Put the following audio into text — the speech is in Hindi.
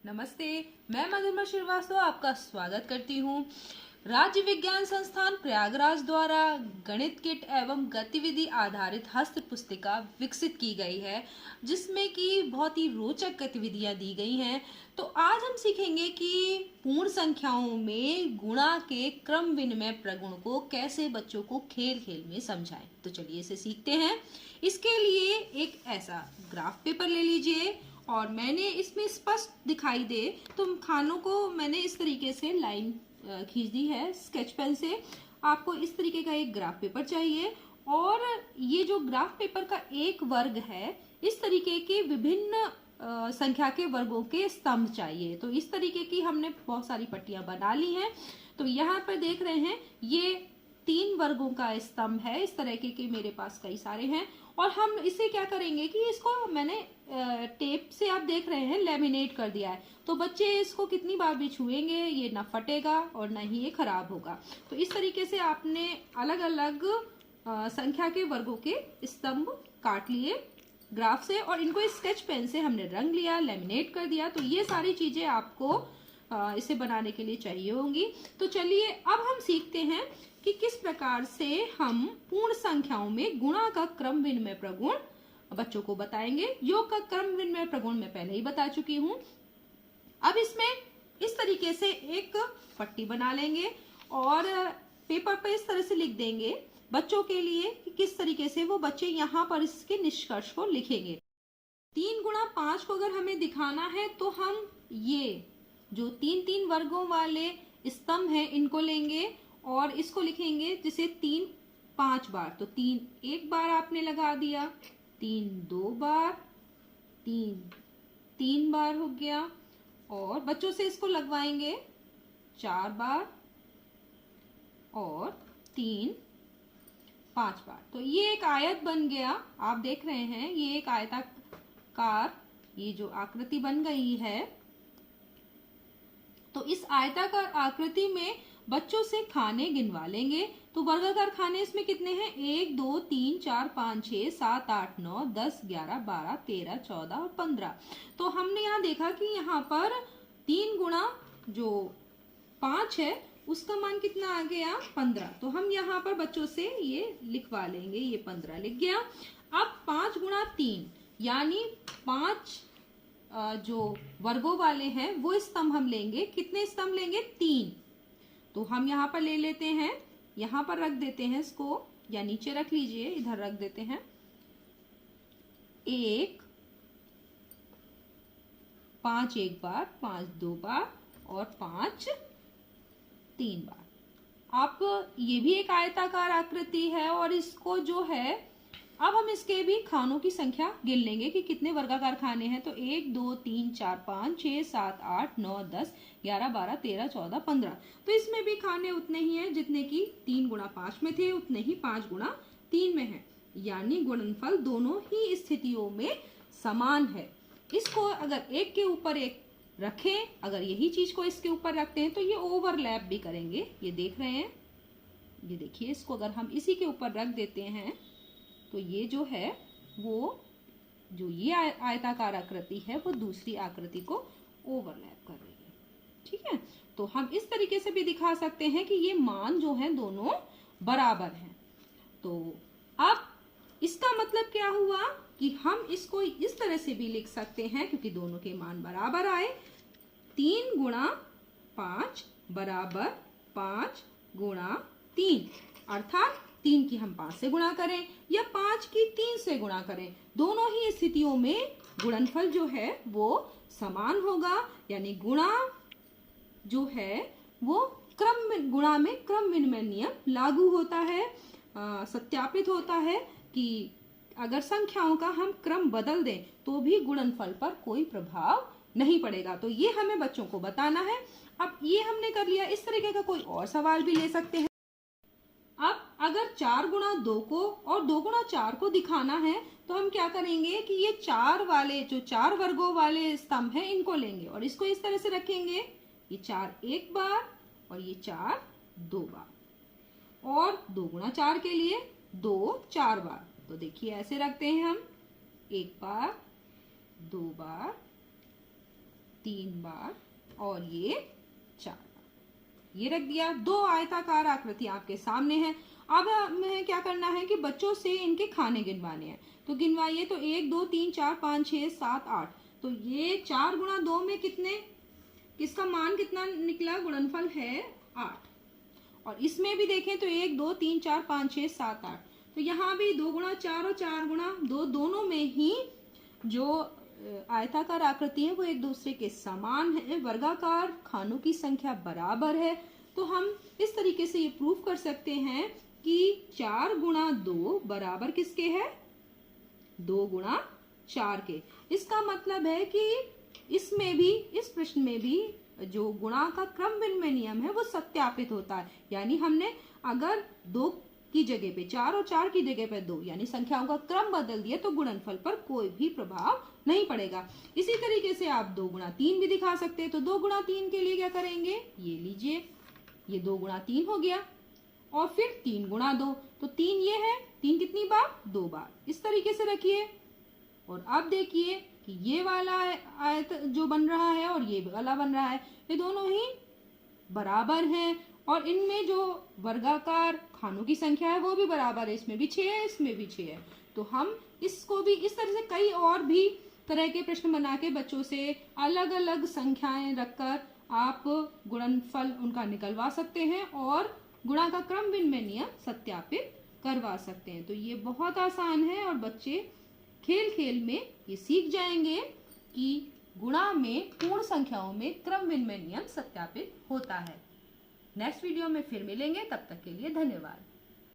नमस्ते। मैं मधुरमा श्रीवास्तव आपका स्वागत करती हूँ। राज्य विज्ञान संस्थान प्रयागराज द्वारा गणित किट एवं गतिविधि आधारित हस्त पुस्तिका विकसित की गई है, जिसमें कि बहुत ही रोचक गतिविधियां दी गई हैं। तो आज हम सीखेंगे कि पूर्ण संख्याओं में गुणा के क्रम विनिमय प्रगुण को कैसे बच्चों को खेल खेल में समझाएं। तो चलिए इसे सीखते हैं। इसके लिए एक ऐसा ग्राफ पेपर ले लीजिए और मैंने इसमें स्पष्ट दिखाई दे तो खानों को मैंने इस तरीके से लाइन खींच दी है स्केच पेन से। आपको इस तरीके का एक ग्राफ पेपर चाहिए और ये जो ग्राफ पेपर का एक वर्ग है, इस तरीके के विभिन्न संख्या के वर्गों के स्तंभ चाहिए। तो इस तरीके की हमने बहुत सारी पट्टियां बना ली हैं। तो यहाँ पर देख रहे हैं ये 3 वर्गों का स्तंभ है। इस तरह के मेरे पास कई सारे हैं और हम इसे क्या करेंगे कि इसको मैंने टेप से आप देख रहे हैं लेमिनेट कर दिया है। तो बच्चे इसको कितनी बार भी छुएंगे ये ना फटेगा और ना ही ये खराब होगा। तो इस तरीके से आपने अलग अलग संख्या के वर्गों के स्तंभ काट लिए ग्राफ से और इनको स्केच पेन से हमने रंग लिया, लेमिनेट कर दिया। तो ये सारी चीजें आपको इसे बनाने के लिए चाहिए होंगी। तो चलिए अब हम सीखते हैं कि किस प्रकार से हम पूर्ण संख्याओं में गुणा का क्रम विनिमय प्रगुण बच्चों को बताएंगे। योग का क्रम विनिमय प्रगुण मैं पहले ही बता चुकी हूं। अब इसमें इस तरीके से एक पट्टी बना लेंगे और पेपर पे इस तरह से लिख देंगे बच्चों के लिए कि किस तरीके से वो बच्चे यहाँ पर इसके निष्कर्ष को लिखेंगे। 3 गुणा 5 को अगर हमें दिखाना है तो हम ये जो 3-3 वर्गों वाले स्तंभ हैं इनको लेंगे और इसको लिखेंगे जैसे 3 5 बार। तो 3 एक बार आपने लगा दिया, 3 2 बार, 3 3 बार हो गया और बच्चों से इसको लगवाएंगे 4 बार और 3 5 बार। तो ये एक आयत बन गया। आप देख रहे हैं ये एक आयताकार ये जो आकृति बन गई है। तो इस आयताकार आकृति में बच्चों से खाने गिनवा लेंगे। तो वर्गाकार खाने इसमें कितने हैं? 1 2 3 4 5 6 7 8 9 10 11 12 13 14 और 15। तो हमने यहाँ देखा कि यहाँ पर 3 गुणा जो 5 है उसका मान कितना आ गया? 15। तो हम यहाँ पर बच्चों से ये लिखवा लेंगे, ये 15 लिख गया। अब 5 गुणा 3 यानी 5 जो वर्गों वाले हैं वो स्तंभ हम लेंगे। कितने स्तंभ लेंगे? 3। तो हम यहाँ पर ले लेते हैं, यहाँ पर रख देते हैं इसको या नीचे रख लीजिए, इधर रख देते हैं 1 5 एक बार, 5 2 बार और 5 3 बार। आप ये भी एक आयताकार आकृति है और इसको जो है अब हम इसके भी खानों की संख्या गिन लेंगे कि कितने वर्गाकार खाने हैं। तो 1 2 3 4 5 6 7 8 9 10 11 12 13 14 15। तो इसमें भी खाने उतने ही हैं जितने कि 3 गुणा 5 में थे, उतने ही 5 गुणा 3 में है। यानी गुणनफल दोनों ही स्थितियों में समान है। इसको अगर एक के ऊपर एक रखें, अगर यही चीज को इसके ऊपर रखते हैं तो ये ओवरलैप भी करेंगे। ये देख रहे हैं, ये देखिए, इसको अगर हम इसी के ऊपर रख देते हैं तो ये जो है वो जो ये आयताकार आकृति है वो दूसरी आकृति को ओवरलैप कर रही है। ठीक है, तो हम इस तरीके से भी दिखा सकते हैं कि ये मान जो है दोनों बराबर हैं। तो अब इसका मतलब क्या हुआ कि हम इसको इस तरह से भी लिख सकते हैं क्योंकि दोनों के मान बराबर आए। 3 गुणा 5 बराबर 5 गुणा 3, अर्थात 3 की हम 5 से गुणा करें या 5 की 3 से गुणा करें, दोनों ही स्थितियों में गुणनफल जो है वो समान होगा। यानी गुणा जो है वो गुणा में क्रम विनिमय नियम लागू होता है। सत्यापित होता है कि अगर संख्याओं का हम क्रम बदल दें तो भी गुणनफल पर कोई प्रभाव नहीं पड़ेगा। तो ये हमें बच्चों को बताना है। अब ये हमने कर लिया। इस तरीके का कोई और सवाल भी ले सकते हैं। अब अगर 4 गुणा 2 को और 2 गुणा 4 को दिखाना है तो हम क्या करेंगे कि ये 4 वाले जो 4 वर्गों वाले स्तंभ हैं इनको लेंगे और इसको इस तरह से रखेंगे। ये 4 एक बार और ये 4 2 बार और 2 गुणा 4 के लिए 2 4 बार। तो देखिए ऐसे रखते हैं हम, 1 बार 2 बार 3 बार और ये 4 बार। ये रख दिया। 2 आयताकार आकृति आपके सामने है। अब हमें क्या करना है कि बच्चों से इनके खाने गिनवाने हैं। तो गिनवाइए। तो 1 2 3 4 5 6 7 8। तो ये 4 गुणा 2 में कितने, इसका मान कितना निकला, गुणनफल है 8। और इसमें भी देखें तो 1 2 3 4 5 6 7 8। तो यहाँ भी 2 गुणा 4 और 4 गुणा 2 दोनों में ही जो आयताकार आकृति है वो एक दूसरे के समान है। वर्गाकार खानों की संख्या बराबर है। तो हम इस तरीके से ये प्रूफ कर सकते हैं कि 4 गुणा 2 बराबर किसके है, 2 गुणा 4 के। इसका मतलब है कि इसमें भी, इस प्रश्न में भी जो गुणा का क्रम विनिमय नियम है वो सत्यापित होता है। यानी हमने अगर 2 की जगह पे 4 और 4 की जगह पे 2 यानी संख्याओं का क्रम बदल दिया तो गुणनफल पर कोई भी प्रभाव नहीं पड़ेगा। इसी तरीके से आप 2 गुणा 3 भी दिखा सकते हैं। तो 2 गुणा 3 के लिए क्या करेंगे, ये लीजिए, ये 2 गुणा 3 हो गया और फिर 3 गुणा 2। तो 3 ये है, 3 कितनी बार, 2 बार। इस तरीके से रखिए। और अब देखिए कि ये वाला आयत जो बन रहा है और ये वाला बन रहा है, ये दोनों ही बराबर हैं और इनमें जो वर्गाकार खानों की संख्या है वो भी बराबर है। इसमें भी 6 है, इसमें भी 6 है। तो हम इसको भी इस तरह से कई और भी तरह के प्रश्न बना के बच्चों से अलग अलग संख्याएं रखकर आप गुणनफल उनका निकलवा सकते हैं और गुणा का क्रम विनिमय नियम सत्यापित करवा सकते हैं। तो ये बहुत आसान है और बच्चे खेल खेल में ये सीख जाएंगे कि गुणा में पूर्ण संख्याओं में क्रम विनिमय नियम सत्यापित होता है। नेक्स्ट वीडियो में फिर मिलेंगे, तब तक के लिए धन्यवाद।